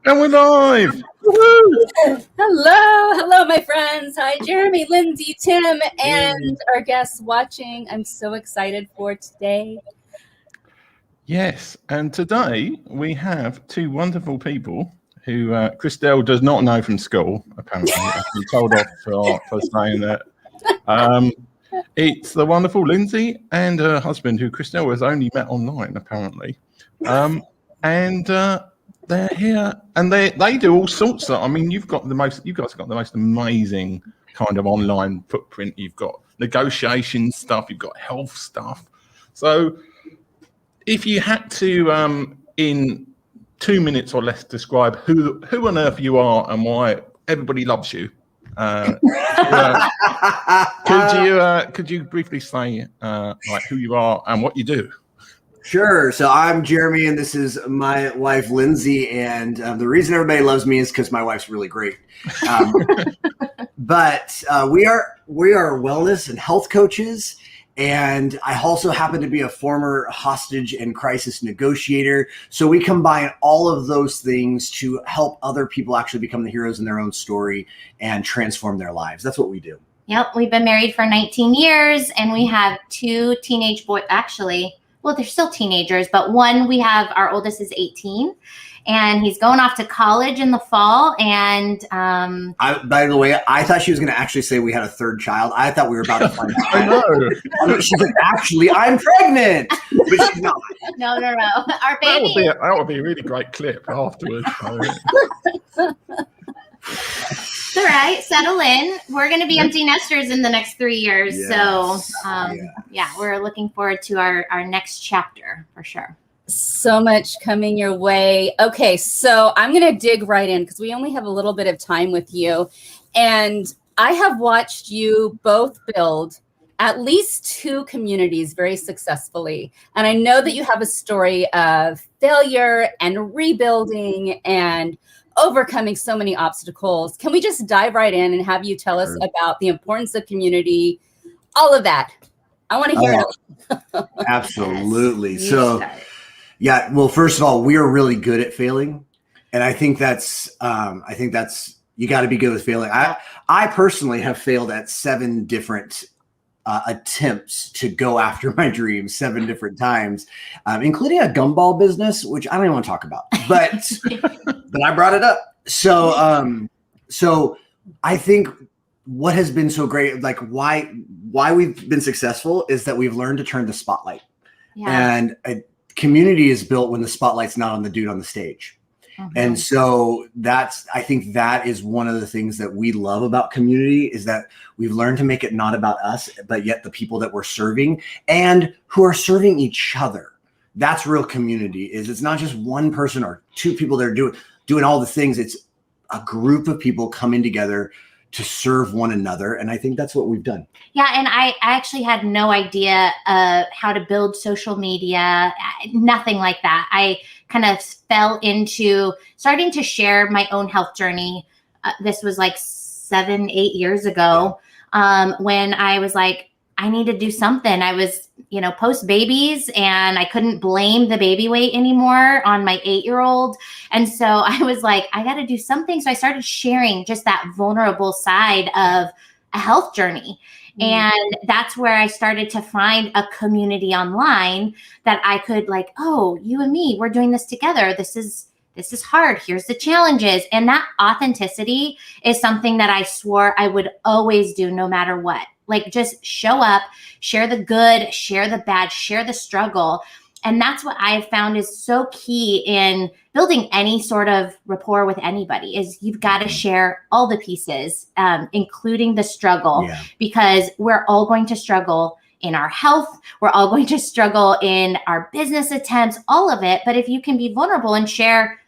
And we're live. Hello, my friends. Hi, Jeremy, Lindsey, Tim, and our guests watching. I'm so excited for today. Yes, and today we have two wonderful people who Christelle does not know from school, apparently. I've been told off for saying that. It's the wonderful Lindsey and her husband, who Christelle has only met online, apparently. And they're here, and they do all sorts of. I mean, you guys have got the most amazing kind of online footprint. You've got negotiation stuff, you've got health stuff. So, if you had to, in 2 minutes or less, describe who on earth you are and why everybody loves you, could you briefly say like who you are and what you do? Sure. So I'm Jeremy, and this is my wife, Lindsey. And the reason everybody loves me is because my wife's really great. But we are wellness and health coaches. And I also happen to be a former hostage and crisis negotiator. So we combine all of those things to help other people actually become the heroes in their own story and transform their lives. That's what we do. Yep. We've been married for 19 years, and we have two teenage boys. Actually, well, they're still teenagers, but our oldest is 18, and he's going off to college in the fall. And by the way, I thought she was going to actually say we had a third child. I thought we were about to find out. I know. She's like, actually, I'm pregnant, but she's not. No. Our baby. That would be a really great clip afterwards. It's all right. Settle in. We're going to be empty nesters in the next 3 years. Yes. So, we're looking forward to our next chapter for sure. So much coming your way. Okay, so I'm going to dig right in because we only have a little bit of time with you. And I have watched you both build at least two communities very successfully. And I know that you have a story of failure and rebuilding and overcoming so many obstacles. Can we just dive right in and have you tell us about the importance of community, all of that? I want to hear it. Absolutely. So, well, first of all, we are really good at failing. And I think that's you got to be good with failing. I personally have failed at 7 different attempts to go after my dreams 7 different times, including a gumball business, which I don't even want to talk about, but I brought it up. So I think what has been so great, like why we've been successful, is that we've learned to turn the spotlight. And a community is built when the spotlight's not on the dude on the stage. And so I think that is one of the things that we love about community, is that we've learned to make it not about us, but yet the people that we're serving and who are serving each other. That's real community. It's not just one person or 2 people that are doing all the things. It's a group of people coming together to serve one another. And I think that's what we've done. Yeah. And I actually had no idea how to build social media, nothing like that. I kind of fell into starting to share my own health journey. This was like 7-8 years ago, when I was like, I need to do something. I was, post babies, and I couldn't blame the baby weight anymore on my 8-year-old. And so I was like, I got to do something. So I started sharing just that vulnerable side of a health journey. And that's where I started to find a community online that I could oh, you and me, we're doing this together. This is hard. Here's the challenges. And that authenticity is something that I swore I would always do no matter what. Just show up, share the good, share the bad, share the struggle. And that's what I've found is so key in building any sort of rapport with anybody, is you've got to share all the pieces, including the struggle, because we're all going to struggle in our health. We're all going to struggle in our business attempts, all of it. But if you can be vulnerable and share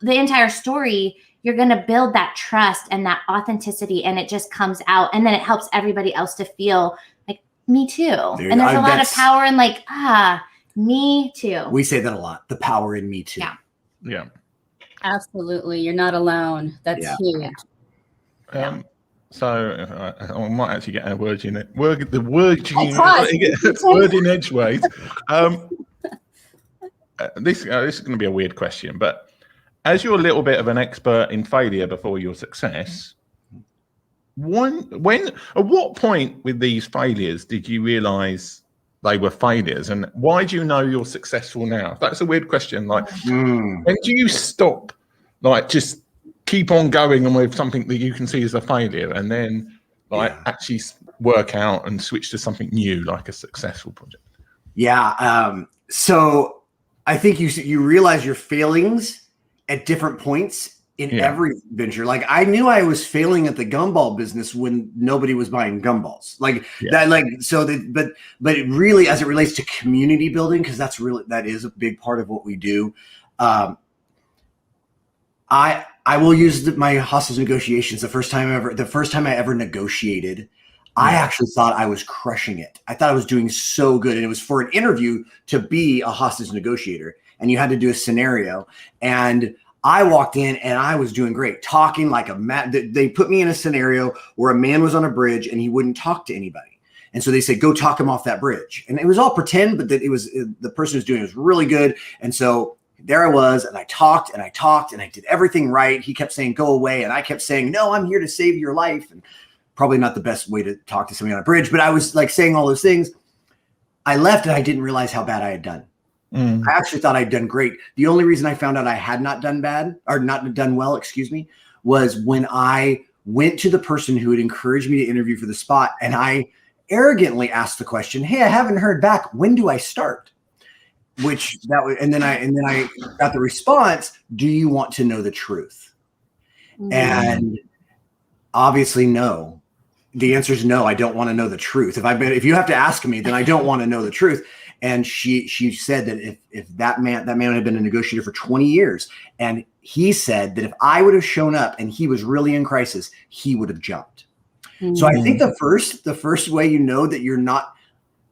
the entire story, you're going to build that trust and that authenticity, and it just comes out. And then it helps everybody else to feel like, me too. Dude, and there's a lot of power in me too. We say that a lot. The power in me too. Yeah. Absolutely. You're not alone. That's huge. So I might actually get a word in it. Word in edgeways. This is going to be a weird question, but as you're a little bit of an expert in failure before your success, at what point with these failures did you realize they were failures, and why do you know you're successful now? That's a weird question. Like, when do you stop, like, just keep on going and with something that you can see as a failure, and then actually work out and switch to something new, like a successful project? Yeah. So I think you realize your failings at different points in every venture. Like, I knew I was failing at the gumball business when nobody was buying gumballs. Like that, like, so that, but it really, as it relates to community building, because that is a big part of what we do. I will use my hostage negotiations. The first time I ever negotiated, I actually thought I was crushing it. I thought I was doing so good. And it was for an interview to be a hostage negotiator. And you had to do a scenario. And I walked in and I was doing great, talking like a man. They put me in a scenario where a man was on a bridge and he wouldn't talk to anybody. And so they said, go talk him off that bridge. And it was all pretend, but that the person who's doing it was really good. And so there I was, and I talked and I talked and I did everything right. He kept saying, go away. And I kept saying, no, I'm here to save your life. And probably not the best way to talk to somebody on a bridge, but I was like saying all those things. I left and I didn't realize how bad I had done. I actually thought I'd done great. The only reason I found out I had not done bad, or not done well, was when I went to the person who had encouraged me to interview for the spot, and I arrogantly asked the question, hey, I haven't heard back. When do I start? And then I got the response, do you want to know the truth? And obviously, no. The answer is no. I don't want to know the truth. If you have to ask me, then I don't want to know the truth. And she said that if that man had been a negotiator for 20 years, and he said that if I would have shown up and he was really in crisis, he would have jumped. So I think the first way you know that you're not,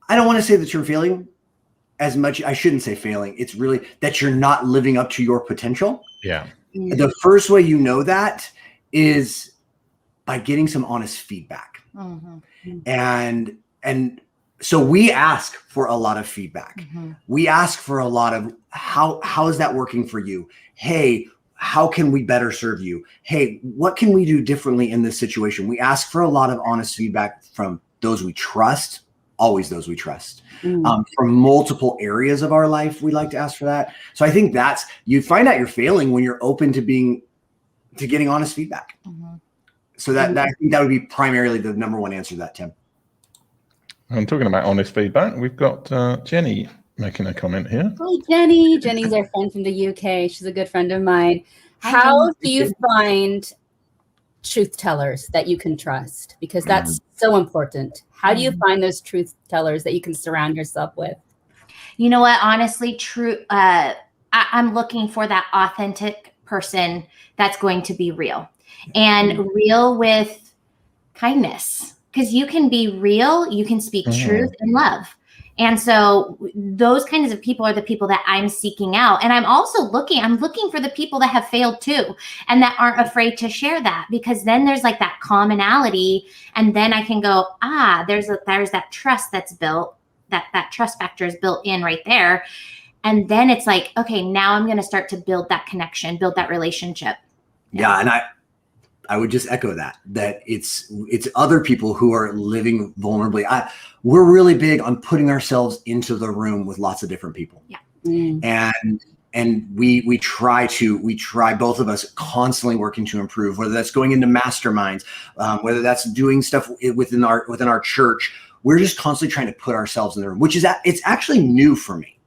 I don't want to say that you're failing as much. I shouldn't say failing. It's really that you're not living up to your potential. Yeah. The first way you know that is by getting some honest feedback. And so we ask for a lot of feedback. We ask for a lot of how is that working for you? Hey, how can we better serve you? Hey, what can we do differently in this situation? We ask for a lot of honest feedback from those we trust, always those we trust. From multiple areas of our life, we like to ask for that. So I think you find out you're failing when you're open to getting honest feedback. So I think that would be primarily the number one answer to that, Tim. I'm talking about honest feedback. We've got Jenny making a comment here. Hi, Jenny. Jenny's our friend from the UK. She's a good friend of mine. How do you find truth tellers that you can trust? Because that's so important. How do you find those truth tellers that you can surround yourself with? You know what? Honestly, I'm looking for that authentic person that's going to be real, and real with kindness. Because you can be real, you can speak truth and love. And so those kinds of people are the people that I'm seeking out. And I'm looking for the people that have failed too, and that aren't afraid to share that, because then there's like that commonality. And then I can go, there's that trust that's built, that trust factor is built in right there. And then it's like, okay, now I'm going to start to build that connection, build that relationship. Yeah. And I would just echo that it's other people who are living vulnerably. We're really big on putting ourselves into the room with lots of different people. Yeah. And we try both of us constantly working to improve, whether that's going into masterminds, whether that's doing stuff within our church. We're just constantly trying to put ourselves in the room, it's actually new for me.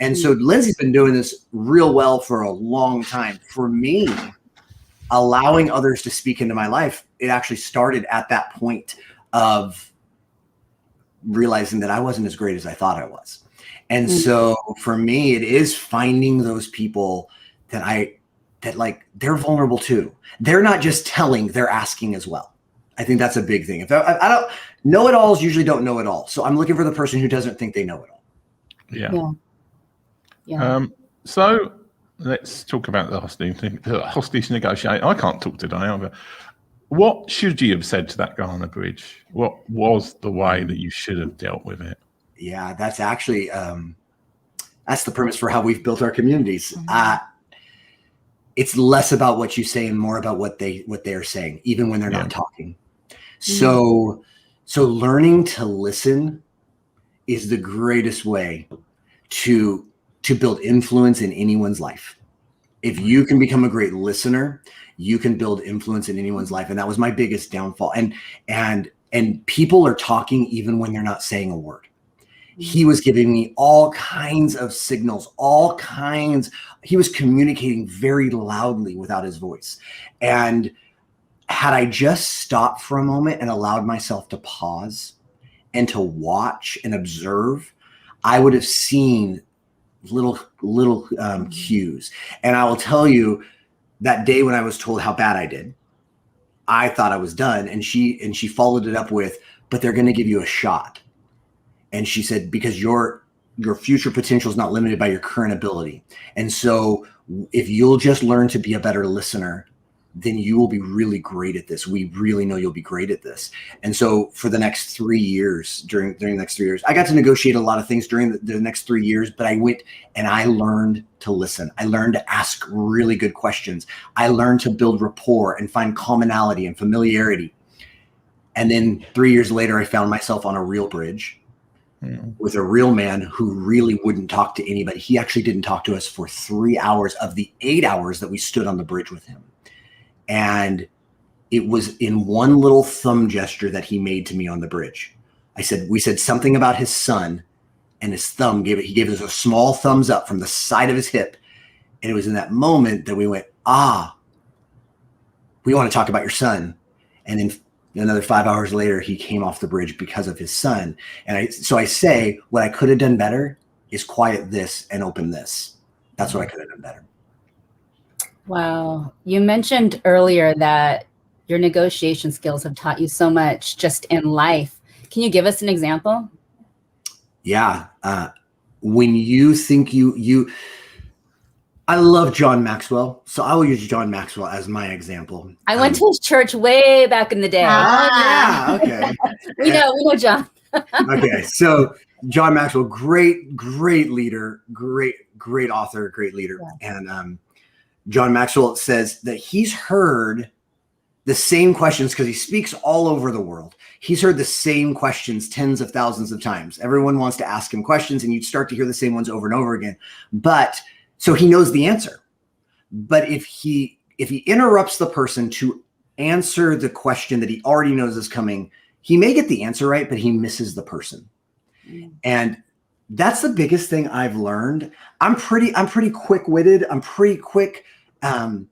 And so Lindsey's been doing this real well for a long time. For me, allowing others to speak into my life, it actually started at that point of realizing that I wasn't as great as I thought I was. And so for me, it is finding those people that they're vulnerable too. They're not just telling, they're asking as well. I think that's a big thing. If I don't know-it-alls usually don't know it all. So I'm looking for the person who doesn't think they know it all. Yeah. So let's talk about the hostage negotiation. I can't talk today either. What should you have said to that guy on the bridge? What was the way that you should have dealt with it? Yeah, that's actually that's the premise for how we've built our communities. it's less about what you say and more about what they are saying, even when they're not talking. So learning to listen is the greatest way to build influence in anyone's life. If you can become a great listener, you can build influence in anyone's life. And that was my biggest downfall. And people are talking even when they're not saying a word. He was giving me all kinds of signals, he was communicating very loudly without his voice. And had I just stopped for a moment and allowed myself to pause and to watch and observe, I would have seen little cues. And I will tell you, that day when I was told how bad I did, I thought I was done. And she followed it up with, but they're going to give you a shot. And she said, because your future potential is not limited by your current ability. And so if you'll just learn to be a better listener, then you will be really great at this. We really know you'll be great at this. And so for the next 3 years, during the next 3 years, I got to negotiate a lot of things during the next 3 years, but I went and I learned to listen. I learned to ask really good questions. I learned to build rapport and find commonality and familiarity. And then 3 years later, I found myself on a real bridge with a real man who really wouldn't talk to anybody. He actually didn't talk to us for 3 hours of the 8 hours that we stood on the bridge with him. And it was in one little thumb gesture that he made to me on the bridge. We said something about his son, and his thumb he gave us a small thumbs up from the side of his hip. And it was in that moment that we went, we want to talk about your son. And then another 5 hours later, he came off the bridge because of his son. And so I say, what I could have done better is quiet this and open this. That's what I could have done better. Wow. You mentioned earlier that your negotiation skills have taught you so much just in life. Can you give us an example? Yeah. When you think I love John Maxwell, so I will use John Maxwell as my example. I went to his church way back in the day. Yeah. Okay. we know John. Okay. So John Maxwell, great leader, great author, great leader. Yeah. And, John Maxwell says that he's heard the same questions because he speaks all over the world. He's heard the same questions tens of thousands of times. Everyone wants to ask him questions, and you start to hear the same ones over and over again. But so he knows the answer. But if he interrupts the person to answer the question that he already knows is coming, he may get the answer right, but he misses the person. And that's the biggest thing I've learned. I'm pretty quick-witted. I'm pretty quick. I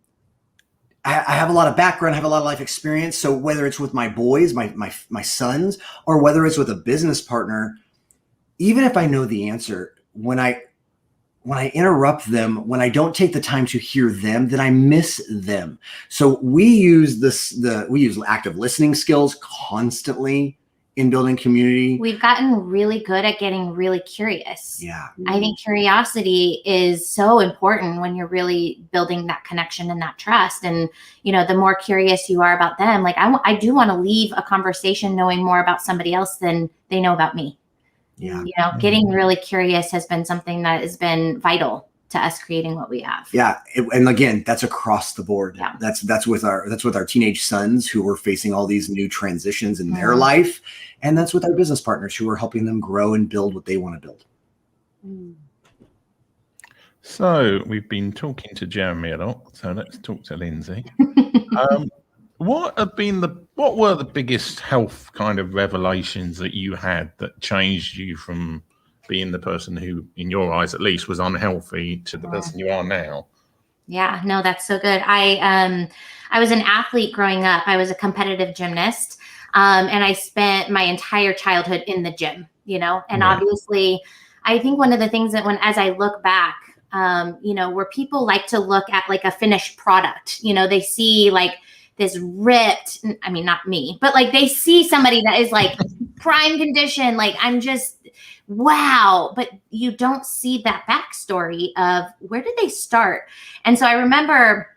have a lot of background. I have a lot of life experience. So whether it's with my boys, my sons, or whether it's with a business partner, even if I know the answer, when I interrupt them, when I don't take the time to hear them, then I miss them. So we use active listening skills constantly in building community. We've gotten really good at getting really curious. Yeah. I think curiosity is so important when you're really building that connection and that trust. And, the more curious you are about them, like I do want to leave a conversation knowing more about somebody else than they know about me. Yeah. Getting really curious has been something that has been vital to us creating what we have. Yeah. And again, that's across the board. Yeah. That's with our teenage sons who are facing all these new transitions in their life. And that's with our business partners who are helping them grow and build what they want to build. So we've been talking to Jeremy a lot. So let's talk to Lindsey. What were the biggest health kind of revelations that you had that changed you from being the person who, in your eyes at least, was unhealthy to the person you are now? Yeah, no, that's so good. I was an athlete growing up. I was a competitive gymnast. And I spent my entire childhood in the gym, and obviously I think one of the things that as I look back, where people like to look at like a finished product, they see like this ripped, I mean, not me, but like they see somebody that is like prime condition. Like I'm just, wow. But you don't see that backstory of where did they start? And so I remember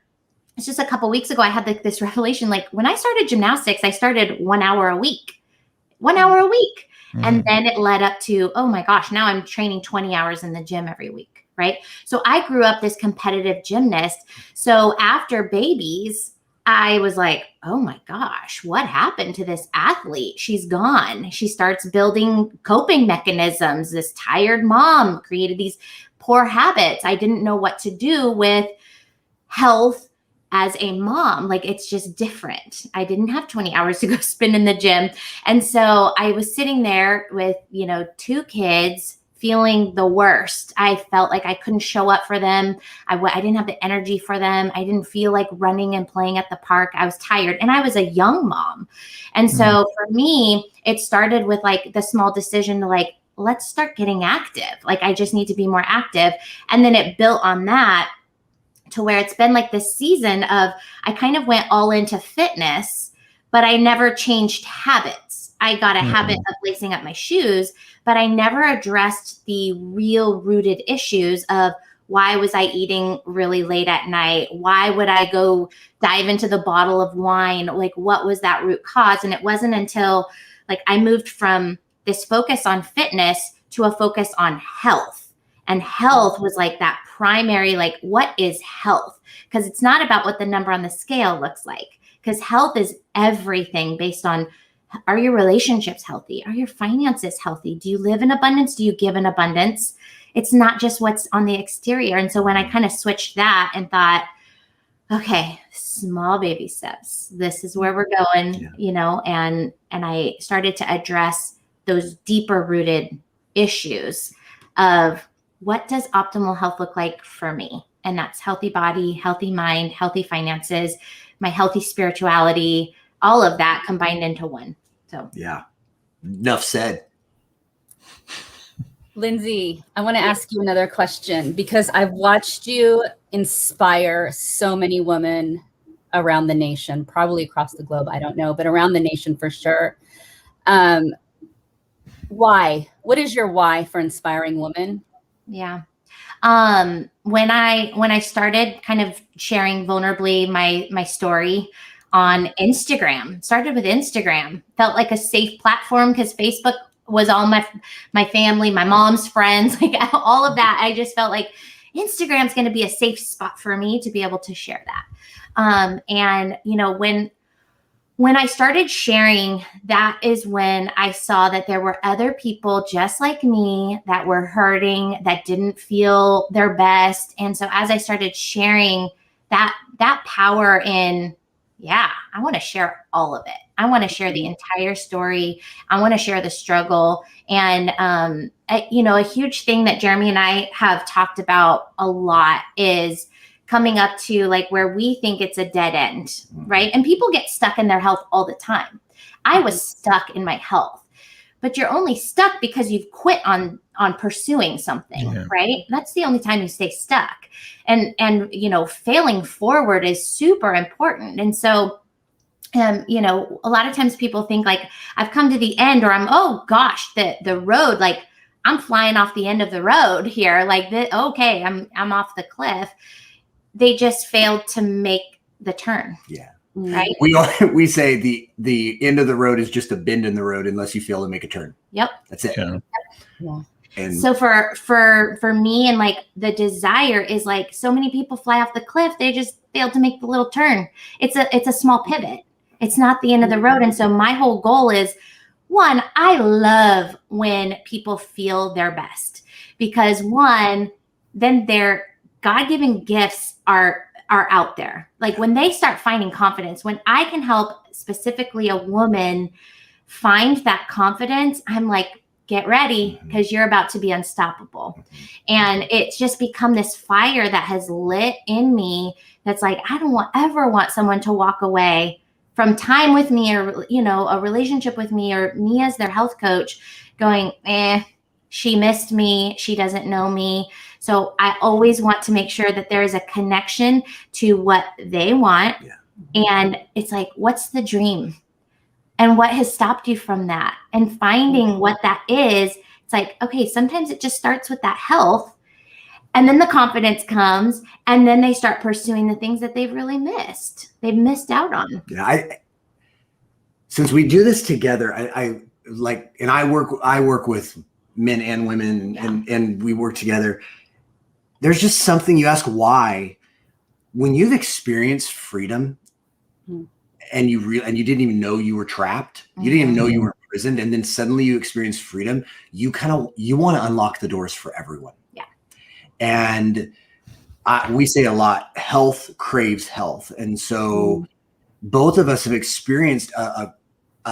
it's just a couple of weeks ago, I had this revelation, like when I started gymnastics, I started 1 hour a week. And then it led up to, oh my gosh, now I'm training 20 hours in the gym every week. right? So I grew up this competitive gymnast. So after babies, I was like, oh my gosh, what happened to this athlete? She's gone. She starts building coping mechanisms. This tired mom created these poor habits. I didn't know what to do with health as a mom. Like, it's just different. I didn't have 20 hours to go spend in the gym. And so I was sitting there with, 2 kids, feeling the worst. I felt like I couldn't show up for them. I didn't have the energy for them. I didn't feel like running and playing at the park. I was tired, and I was a young mom. And so for me, it started with like the small decision to like, let's start getting active. Like, I just need to be more active. And then it built on that to where it's been like this season of, I kind of went all into fitness, but I never changed habits. I got a habit of lacing up my shoes, but I never addressed the real rooted issues of, why was I eating really late at night? Why would I go dive into the bottle of wine? Like, what was that root cause? And it wasn't until like I moved from this focus on fitness to a focus on health. And health was like that primary, like, what is health? Because it's not about what the number on the scale looks like. Because health is everything based on, are your relationships healthy? Are your finances healthy? Do you live in abundance? Do you give in abundance? It's not just what's on the exterior. And so when I kind of switched that and thought, okay, small baby steps, this is where we're going, and I started to address those deeper rooted issues of, what does optimal health look like for me? And that's healthy body, healthy mind, healthy finances, my healthy spirituality, all of that combined into one. So, yeah, enough said. Lindsey, I want to ask you another question, because I've watched you inspire so many women around the nation, probably across the globe. I don't know, but around the nation for sure. Why? What is your why for inspiring women? Yeah. When I started kind of sharing vulnerably my story on Instagram, started with Instagram, felt like a safe platform because Facebook was all my family, my mom's friends, like all of that. I just felt like Instagram's going to be a safe spot for me to be able to share that. And when I started sharing, that is when I saw that there were other people just like me that were hurting, that didn't feel their best. And so as I started sharing that power in, I want to share all of it. I want to share the entire story. I want to share the struggle. And, a huge thing that Jeremy and I have talked about a lot is coming up to like where we think it's a dead end, right? And people get stuck in their health all the time. I was stuck in my health, but you're only stuck because you've quit on pursuing something, right? That's the only time you stay stuck. And failing forward is super important. And so, a lot of times people think like, I've come to the end, or I'm, oh gosh, the road, like I'm flying off the end of the road here. Like, okay, I'm off the cliff. They just failed to make the turn. Yeah. Right. We say the end of the road is just a bend in the road unless you fail to make a turn. Yep. That's it. Yeah. And so for me, and like the desire is like, so many people fly off the cliff. They just failed to make the little turn. It's a small pivot. It's not the end of the road. And so my whole goal is, one, I love when people feel their best, because one, then their God-given gifts are out there. Like when they start finding confidence, when I can help specifically a woman find that confidence, I'm like, get ready, because you're about to be unstoppable. And it's just become this fire that has lit in me. That's like, I don't ever want someone to walk away from time with me, or, a relationship with me, or me as their health coach going, she missed me. She doesn't know me. So I always want to make sure that there is a connection to what they want. Yeah. And it's like, what's the dream? And what has stopped you from that? And finding what that is. It's like, okay, sometimes it just starts with that health. And then the confidence comes, and then they start pursuing the things that they've really missed. They've missed out on. Yeah. Since we do this together, I work with men and women, and we work together. there's just something, you ask why, when you've experienced freedom and you didn't even know you were trapped, you didn't even know you were imprisoned, and then suddenly you experience freedom, you want to unlock the doors for everyone. Yeah. And we say a lot, health craves health. And so both of us have experienced a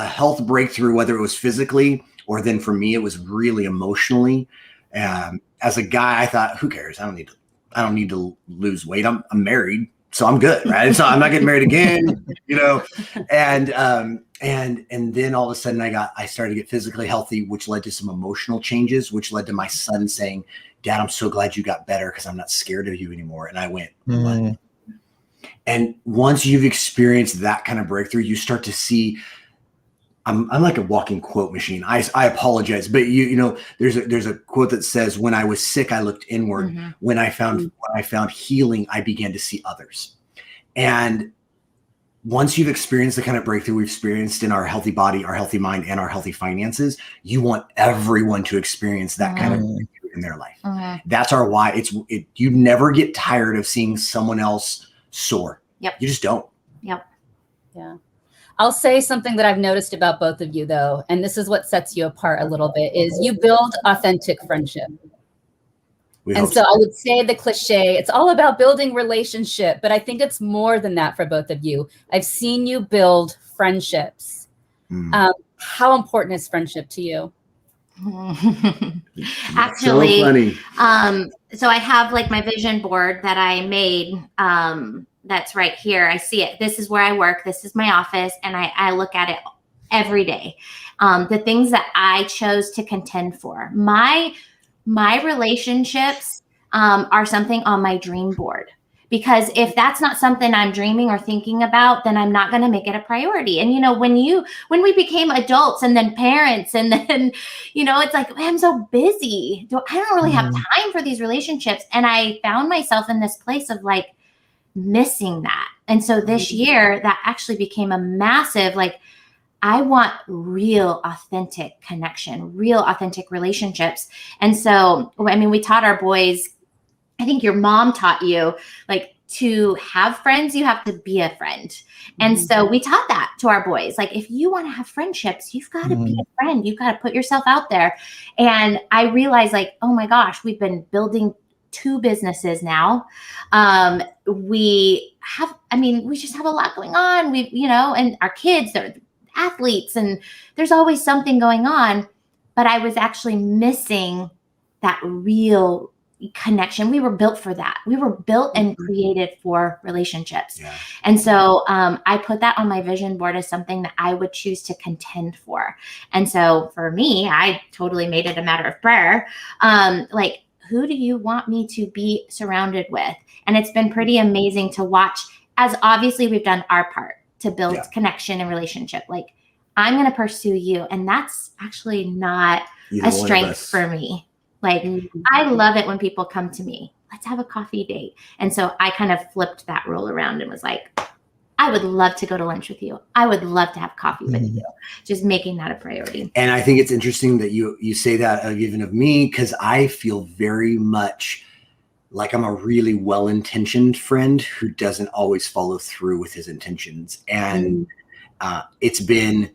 health breakthrough, whether it was physically or then for me, it was really emotionally. As a guy, I thought, who cares? I don't need to lose weight. I'm married, so I'm good, right? So I'm not getting married again, you know. And then all of a sudden I started to get physically healthy, which led to some emotional changes, which led to my son saying, Dad, I'm so glad you got better because I'm not scared of you anymore. And I went, what? And once you've experienced that kind of breakthrough, you start to see, I'm like a walking quote machine. I apologize, but you know, there's a quote that says, when I was sick, I looked inward. When I found healing, I began to see others. And once you've experienced the kind of breakthrough we've experienced in our healthy body, our healthy mind, and our healthy finances, you want everyone to experience that kind of breakthrough in their life. That's our why. You never get tired of seeing someone else soar. Yep. You just don't. Yep. Yeah. I'll say something that I've noticed about both of you, though, and this is what sets you apart a little bit, is you build authentic friendship. And so I would say the cliche, it's all about building relationship, but I think it's more than that for both of you. I've seen you build friendships. How important is friendship to you? Actually, so funny. So I have like my vision board that I made. That's right here. I see it. This is where I work. This is my office. And I look at it every day. The things that I chose to contend for. My relationships are something on my dream board. Because if that's not something I'm dreaming or thinking about, then I'm not going to make it a priority. And, you know, when we became adults and then parents and then, you know, it's like, I'm so busy. I don't really have time for these relationships. And I found myself in this place of like missing that. And so this year that actually became a massive, like, I want real authentic connection, real authentic relationships. And so, I mean, we taught our boys, I think your mom taught you, like, to have friends, you have to be a friend. And so we taught that to our boys. Like, if you want to have friendships, you've got to be a friend. You've got to put yourself out there. And I realized, like, oh my gosh, we've been building 2 businesses now. We just have a lot going on. And our kids, they're athletes, and there's always something going on. But I was actually missing that real connection. We were built for that. We were built and created for relationships. Yeah. And so I put that on my vision board as something that I would choose to contend for. And so for me, I totally made it a matter of prayer. Like, who do you want me to be surrounded with? And it's been pretty amazing to watch, as obviously we've done our part to build connection and relationship. Like, I'm going to pursue you. And that's actually not a strength for me. Like, I love it when people come to me, let's have a coffee date. And so I kind of flipped that role around and was like, I would love to go to lunch with you. I would love to have coffee with you. Just making that a priority. And I think it's interesting that you say that even of me, because I feel very much like I'm a really well-intentioned friend who doesn't always follow through with his intentions. And it's been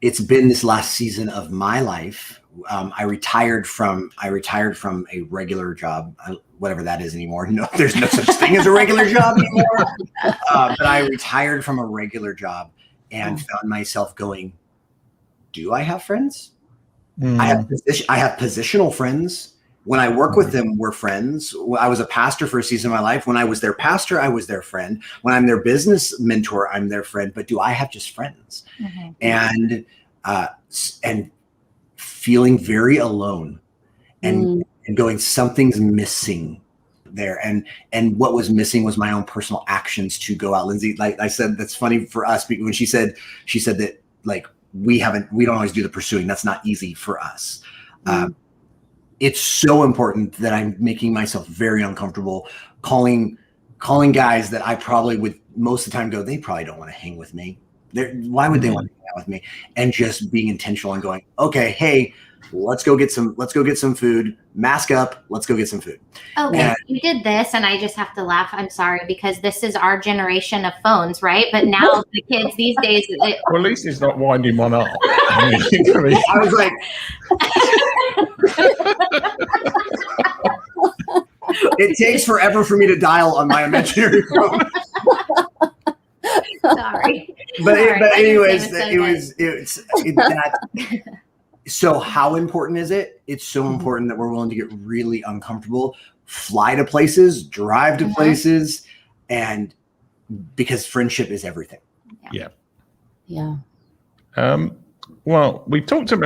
this last season of my life. I retired from a regular job, whatever that is anymore. No, there's no such thing as a regular job anymore. But I retired from a regular job and found myself going, do I have friends? I have positional friends. When I work with them, we're friends. I was a pastor for a season of my life. When I was their pastor, I was their friend. When I'm their business mentor, I'm their friend. But do I have just friends? And feeling very alone and going, something's missing there. And what was missing was my own personal actions to go out. Lindsey, like I said, that's funny for us, when she said that, like, we don't always do the pursuing. That's not easy for us. It's so important that I'm making myself very uncomfortable calling guys that I probably would most of the time go, they probably don't want to hang with me. Why would they want to hang out with me? And just being intentional and going, okay, hey, let's go get some food, mask up, let's go get some food. Okay, And you did this, and I just have to laugh. I'm sorry, because this is our generation of phones, right? But now the kids these days. Well, at least it's not winding one up. I was like, it takes forever for me to dial on my imaginary phone. Sorry. But anyways, so how important is it? It's so important that we're willing to get really uncomfortable, fly to places, drive to places, and because friendship is everything. Yeah. Yeah. Well, we've talked to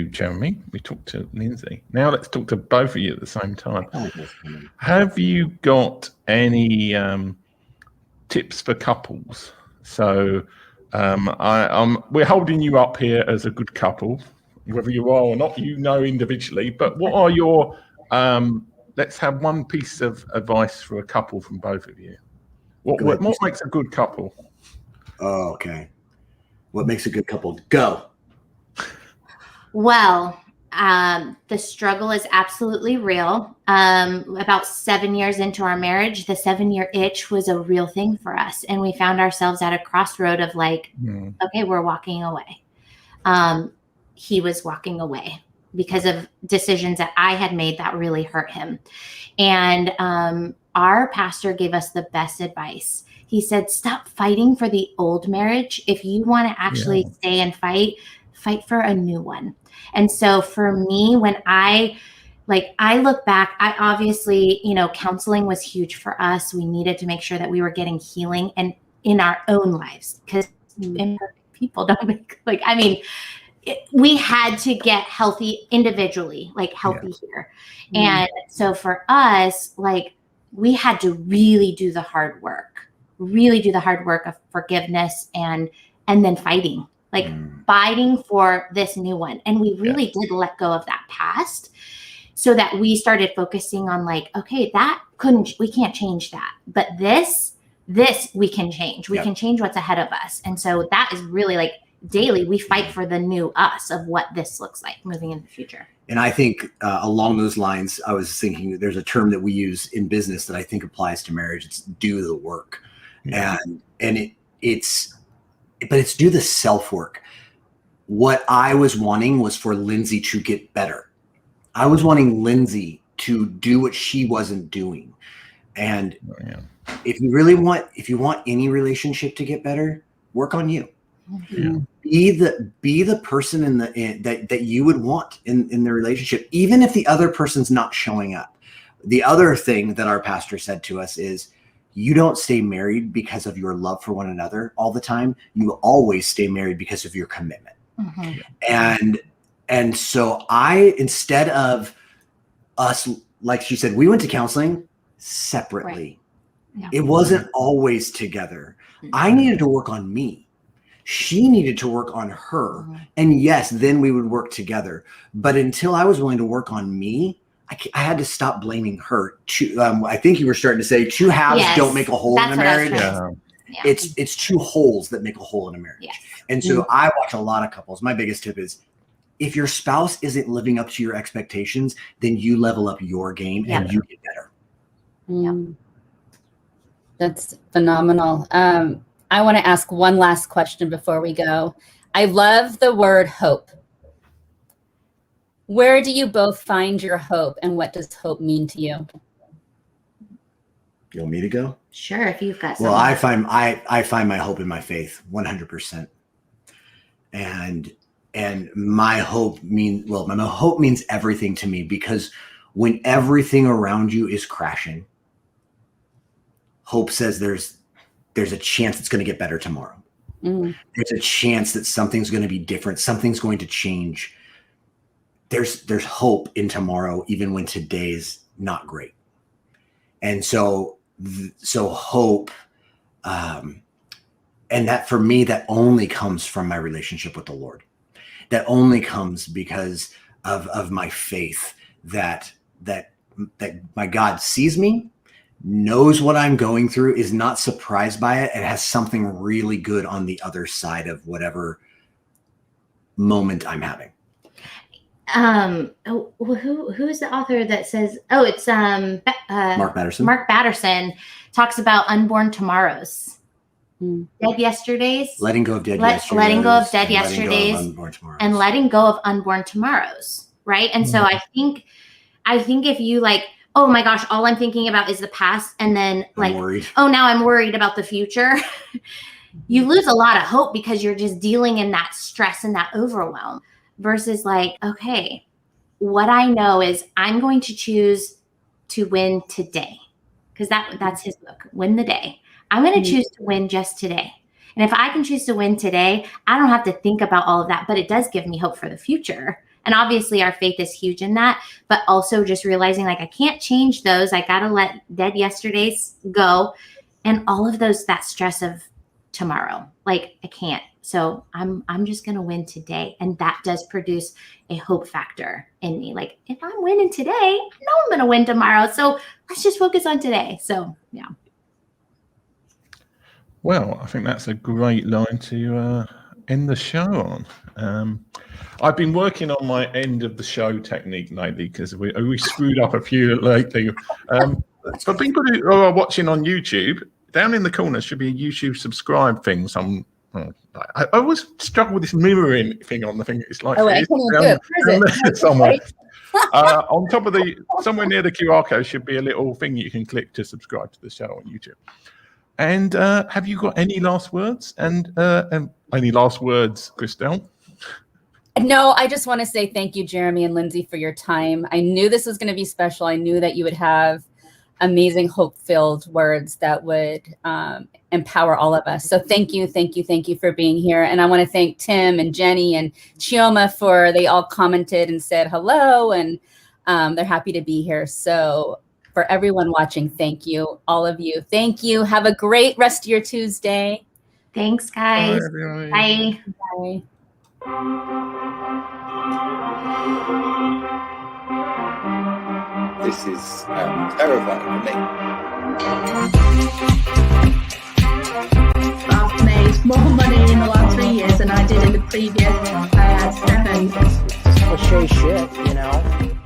Jeremy, we talked to Lindsey. Now let's talk to both of you at the same time. Have you got any tips for couples? So we're holding you up here as a good couple, whether you are or not, individually. But what are your? Let's have one piece of advice for a couple from both of you. What makes a good couple? Oh, okay. What makes a good couple? Go. Well, the struggle is absolutely real. About 7 years into our marriage, the 7-year itch was a real thing for us. And we found ourselves at a crossroad of like, okay, we're walking away. He was walking away because of decisions that I had made that really hurt him. And our pastor gave us the best advice. He said, stop fighting for the old marriage. If you want to actually stay and fight for a new one. And so for me, when I look back, I obviously, counseling was huge for us. We needed to make sure that we were getting healing and in our own lives, because imperfect people don't make, we had to get healthy individually, healthy here. And so for us, we had to really do the hard work of forgiveness and then fighting for this new one. And we really did let go of that past so that we started focusing on okay, we can't change that, but this we can change. We can change what's ahead of us. And so that is really daily we fight for the new us of what this looks like moving in the future. And I think along those lines, I was thinking there's a term that we use in business that I think applies to marriage. It's do the work. And it's do the self work. What I was wanting was for Lindsey to get better. I was wanting Lindsey to do what she wasn't doing. And if you want any relationship to get better, work on you. Be the person that you would want in the relationship, even if the other person's not showing up. The other thing that our pastor said to us is, you don't stay married because of your love for one another all the time. You always stay married because of your commitment. And so instead of us, like she said, we went to counseling separately. It wasn't always together. I needed to work on me. She needed to work on her. And yes, then we would work together. But until I was willing to work on me, I had to stop blaming her. I think you were starting to say two halves don't make a hole in a marriage. It's two holes that make a hole in a marriage. And so I watch a lot of couples. My biggest tip is, if your spouse isn't living up to your expectations, then you level up your game and you get better. That's phenomenal. I want to ask one last question before we go. I love the word hope. Where do you both find your hope, and what does hope mean to you? You want me to go? Sure, if you've got something. Well, I find my hope in my faith, 100%. And my hope means everything to me, because when everything around you is crashing, hope says there's a chance it's going to get better tomorrow. There's a chance that something's going to be different. Something's going to change. There's hope in tomorrow, even when today's not great. And so hope, and that for me, that only comes from my relationship with the Lord. That only comes because of my faith that my God sees me knows what I'm going through, is not surprised by it, and has something really good on the other side of whatever moment I'm having. Who's the author that says, it's Mark Batterson. Mark Batterson talks about unborn tomorrows. Dead yesterdays. Letting go of dead yesterdays. Letting go of dead yesterdays. And letting go of unborn tomorrows. Right. And so I think if you like, oh my gosh, all I'm thinking about is the past, and then like, oh, now I'm worried about the future. You lose a lot of hope because you're just dealing in that stress and that overwhelm, versus like, okay, what I know is I'm going to choose to win today. Because that's his book, Win the Day. I'm going to choose to win just today. And if I can choose to win today, I don't have to think about all of that, but it does give me hope for the future. And obviously our faith is huge in that, but also just realizing like, I can't change those. I got to let dead yesterdays go, and all of those, that stress of tomorrow, like I can't. So I'm just going to win today. And that does produce a hope factor in me. Like if I'm winning today, I know I'm going to win tomorrow. So let's just focus on today. So yeah. Well, I think that's a great line to end the show on. I've been working on my end of the show technique lately because we screwed up a few lately. For people who are watching on YouTube, down in the corner should be a YouTube subscribe thing. I always struggle with this mirroring thing on the thing. It's like I can't even do it. Somewhere. On top of somewhere near the QR code should be a little thing you can click to subscribe to the show on YouTube. And have you got any last words? And any last words, Christelle? No, I just want to say thank you, Jeremy and Lindsey, for your time. I knew this was going to be special. I knew that you would have amazing hope-filled words that would empower all of us. So thank you for being here. And I want to thank Tim and Jenny and Chioma they all commented and said hello, and they're happy to be here. So for everyone watching, thank you, all of you. Thank you. Have a great rest of your Tuesday. Thanks, guys. Bye. Bye. This is terrifying for me. I've made more money in the last 3 years than I did in the previous 7. It's cliche shit, you know.